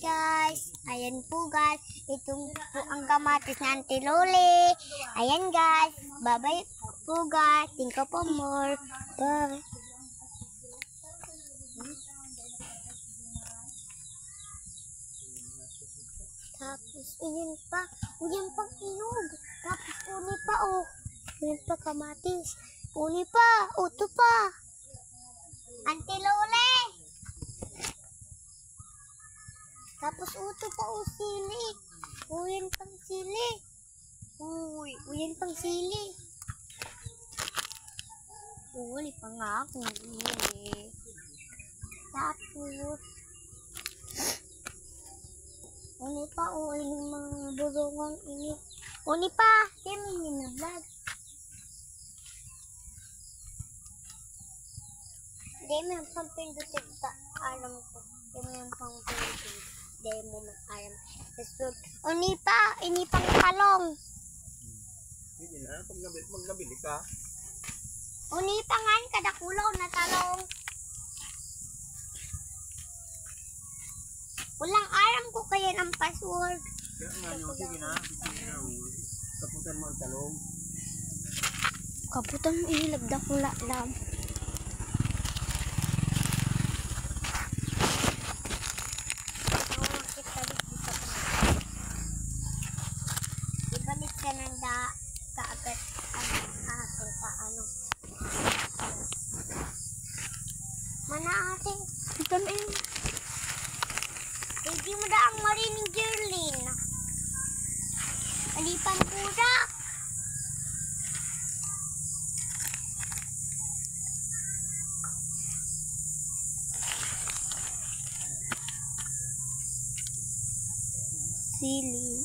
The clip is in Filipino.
guys. Ayan po guys. Itong po ang kamatis ng Auntie Loli. Ayan guys. Bye-bye po guys. Think po more. Bye. Tapos, ayan pa. Ayan pang inog. Tapos, uni pa oh. Ayan pa kamatis. Uni pa. Uto pa. Auntie Loli. Tapos uto pa o sili. Uyan pang sili. Uyan pang sili. Uli pa nga ako. Tapos uni pa o ining mga burungang ini. Uni pa. Yan may minablog. Hindi mo yung pang pindutin pa. Alam ko. Hindi mo yung pang pindutin. Demo man ayam. Uni pa, ini pang talong. Hindi na, pag nabili ka. Uni pa nga, kada kulaw na talong. Walang aram ko kaya ng password. Kaya nga nyo, sige na. Kaputan mo ang talong. Kaputan mo ilagda ko lang. Ibalik ka ng kaagad ating paano. Mana ating vitamin. Hindi mo daang marining Jerlin. Alipan pura. Sili.